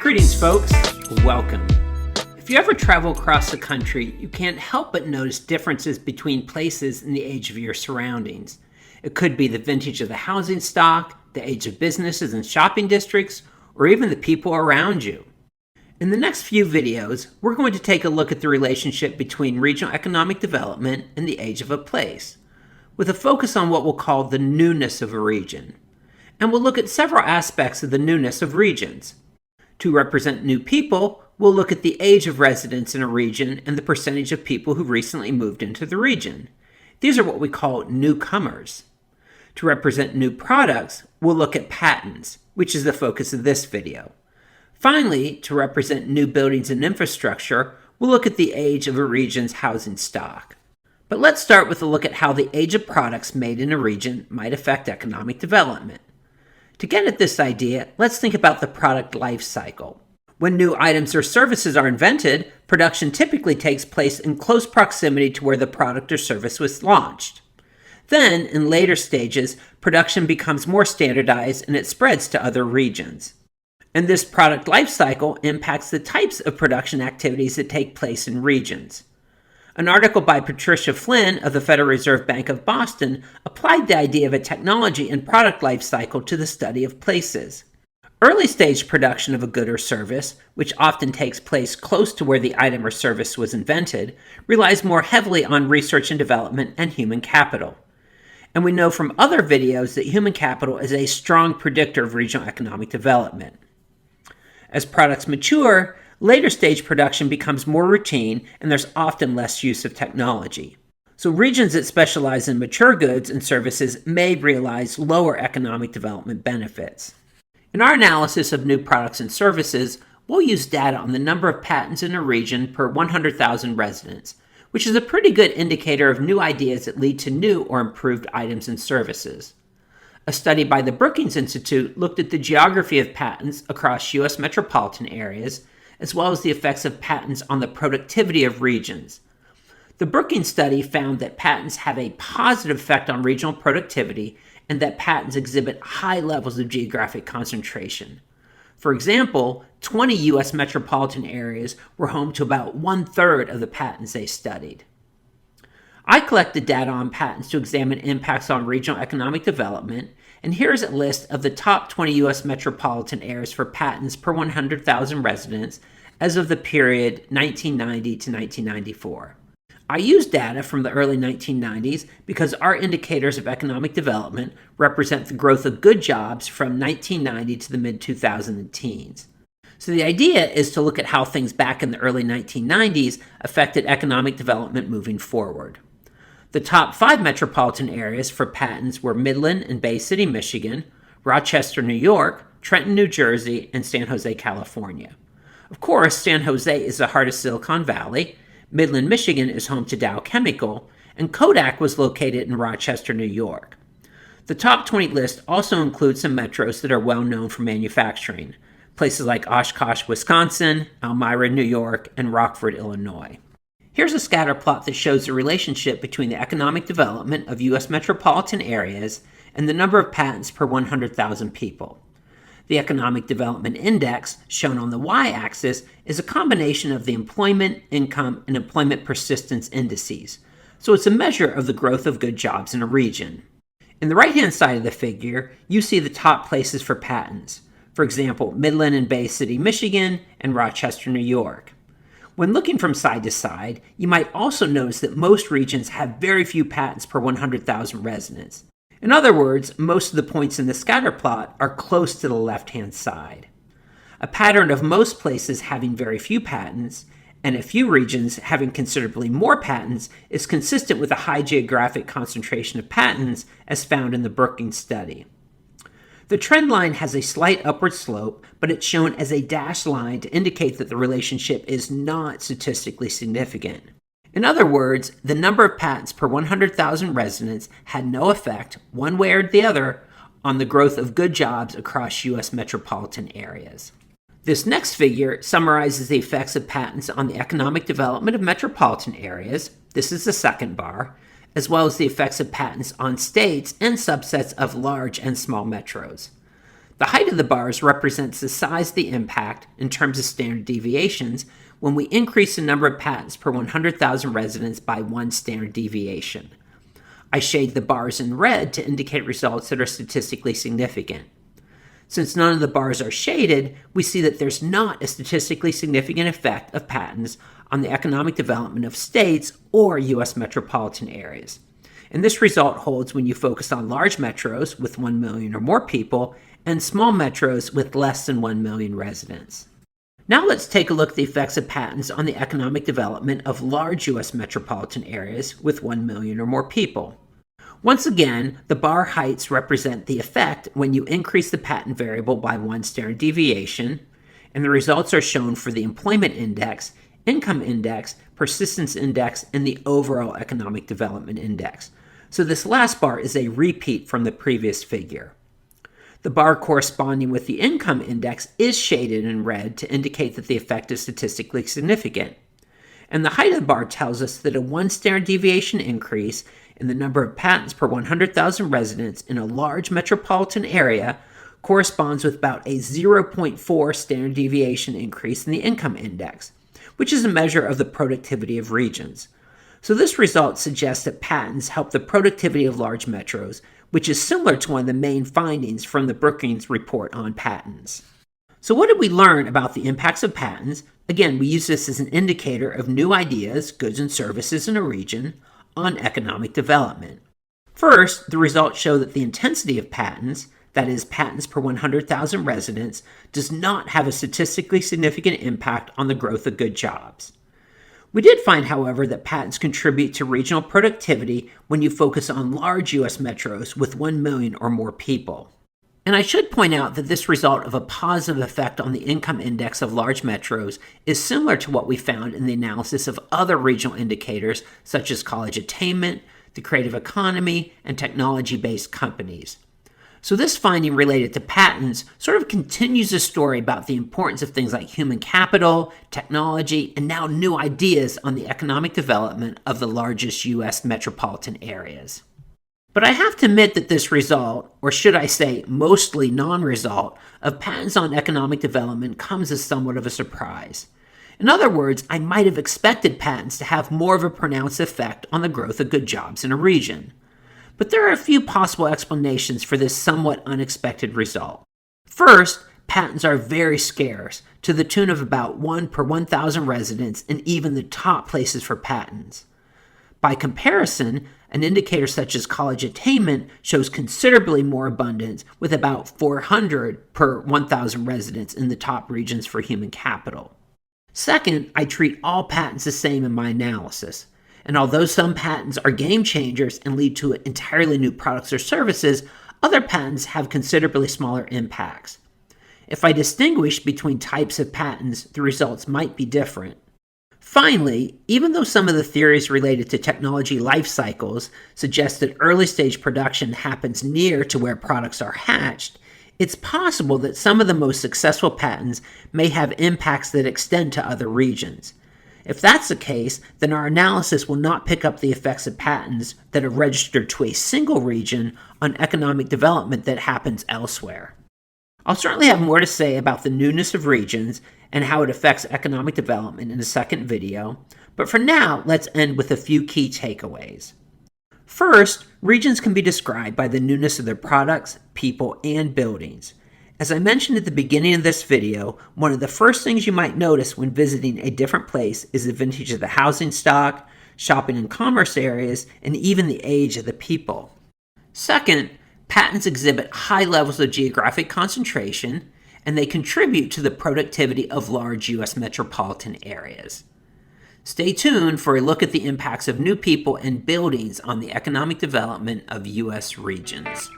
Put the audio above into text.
Greetings, folks. Welcome. If you ever travel across the country, you can't help but notice differences between places and the age of your surroundings. It could be the vintage of the housing stock, the age of businesses and shopping districts, or even the people around you. In the next few videos, we're going to take a look at the relationship between regional economic development and the age of a place, with a focus on what we'll call the newness of a region. And we'll look at several aspects of the newness of regions. To represent new people, we'll look at the age of residents in a region and the percentage of people who recently moved into the region. These are what we call newcomers. To represent new products, we'll look at patents, which is the focus of this video. Finally, to represent new buildings and infrastructure, we'll look at the age of a region's housing stock. But let's start with a look at how the age of products made in a region might affect economic development. To get at this idea, let's think about the product life cycle. When new items or services are invented, production typically takes place in close proximity to where the product or service was launched. Then, in later stages, production becomes more standardized and it spreads to other regions. And this product life cycle impacts the types of production activities that take place in regions. An article by Patricia Flynn of the Federal Reserve Bank of Boston applied the idea of a technology and product life cycle to the study of places. Early stage production of a good or service, which often takes place close to where the item or service was invented, relies more heavily on research and development and human capital. And we know from other videos that human capital is a strong predictor of regional economic development. As products mature, later stage production becomes more routine and there's often less use of technology. So regions that specialize in mature goods and services may realize lower economic development benefits. In our analysis of new products and services, we'll use data on the number of patents in a region per 100,000 residents, which is a pretty good indicator of new ideas that lead to new or improved items and services. A study by the Brookings Institute looked at the geography of patents across U.S. metropolitan areas, as well as the effects of patents on the productivity of regions. The Brookings study found that patents have a positive effect on regional productivity and that patents exhibit high levels of geographic concentration. For example, 20 U.S. metropolitan areas were home to about 1/3 of the patents they studied. I collected data on patents to examine impacts on regional economic development, and here's a list of the top 20 U.S. metropolitan areas for patents per 100,000 residents as of the period 1990 to 1994. I used data from the early 1990s because our indicators of economic development represent the growth of good jobs from 1990 to the mid-2000 teens. So the idea is to look at how things back in the early 1990s affected economic development moving forward. The top 5 metropolitan areas for patents were Midland and Bay City, Michigan, Rochester, New York, Trenton, New Jersey, and San Jose, California. Of course, San Jose is the heart of Silicon Valley, Midland, Michigan is home to Dow Chemical, and Kodak was located in Rochester, New York. The top 20 list also includes some metros that are well known for manufacturing, places like Oshkosh, Wisconsin, Elmira, New York, and Rockford, Illinois. Here's a scatter plot that shows the relationship between the economic development of U.S. metropolitan areas and the number of patents per 100,000 people. The Economic Development Index, shown on the y-axis, is a combination of the employment, income, and employment persistence indices, so it's a measure of the growth of good jobs in a region. In the right-hand side of the figure, you see the top places for patents. For example, Midland and Bay City, Michigan, and Rochester, New York. When looking from side to side, you might also notice that most regions have very few patents per 100,000 residents. In other words, most of the points in the scatter plot are close to the left-hand side. A pattern of most places having very few patents, and a few regions having considerably more patents, is consistent with a high geographic concentration of patents as found in the Brookings study. The trend line has a slight upward slope, but it's shown as a dashed line to indicate that the relationship is not statistically significant. In other words, the number of patents per 100,000 residents had no effect, one way or the other, on the growth of good jobs across U.S. metropolitan areas. This next figure summarizes the effects of patents on the economic development of metropolitan areas. This is the second bar, as well as the effects of patents on states and subsets of large and small metros. The height of the bars represents the size of the impact in terms of standard deviations when we increase the number of patents per 100,000 residents by 1 standard deviation. I shade the bars in red to indicate results that are statistically significant. Since none of the bars are shaded, we see that there's not a statistically significant effect of patents on the economic development of states or U.S. metropolitan areas. And this result holds when you focus on large metros with 1 million or more people and small metros with less than 1 million residents. Now let's take a look at the effects of patents on the economic development of large U.S. metropolitan areas with 1 million or more people. Once again, the bar heights represent the effect when you increase the patent variable by 1 standard deviation, and the results are shown for the employment index, income index, persistence index, and the overall economic development index. So this last bar is a repeat from the previous figure. The bar corresponding with the income index is shaded in red to indicate that the effect is statistically significant. And the height of the bar tells us that a 1 standard deviation increase in the number of patents per 100,000 residents in a large metropolitan area corresponds with about a 0.4 standard deviation increase in the income index, which is a measure of the productivity of regions. So this result suggests that patents help the productivity of large metros, which is similar to one of the main findings from the Brookings report on patents. So what did we learn about the impacts of patents? Again, we use this as an indicator of new ideas, goods, and services in a region on economic development. First, the results show that the intensity of patents, that is, patents per 100,000 residents, does not have a statistically significant impact on the growth of good jobs. We did find, however, that patents contribute to regional productivity when you focus on large U.S. metros with 1 million or more people. And I should point out that this result of a positive effect on the income index of large metros is similar to what we found in the analysis of other regional indicators such as college attainment, the creative economy, and technology-based companies. So this finding related to patents sort of continues the story about the importance of things like human capital, technology, and now new ideas on the economic development of the largest U.S. metropolitan areas. But I have to admit that this result, or should I say mostly non-result, of patents on economic development comes as somewhat of a surprise. In other words, I might have expected patents to have more of a pronounced effect on the growth of good jobs in a region. But there are a few possible explanations for this somewhat unexpected result. First, patents are very scarce, to the tune of about 1 per 1,000 residents in even the top places for patents. By comparison, an indicator such as college attainment shows considerably more abundance, with about 400 per 1,000 residents in the top regions for human capital. Second, I treat all patents the same in my analysis. And although some patents are game changers and lead to entirely new products or services, other patents have considerably smaller impacts. If I distinguish between types of patents, the results might be different. Finally, even though some of the theories related to technology life cycles suggest that early-stage production happens near to where products are hatched, it's possible that some of the most successful patents may have impacts that extend to other regions. If that's the case, then our analysis will not pick up the effects of patents that are registered to a single region on economic development that happens elsewhere. I'll certainly have more to say about the newness of regions and how it affects economic development in a second video, but for now, let's end with a few key takeaways. First, regions can be described by the newness of their products, people, and buildings. As I mentioned at the beginning of this video, one of the first things you might notice when visiting a different place is the vintage of the housing stock, shopping and commerce areas, and even the age of the people. Second, patents exhibit high levels of geographic concentration, and they contribute to the productivity of large U.S. metropolitan areas. Stay tuned for a look at the impacts of new people and buildings on the economic development of U.S. regions.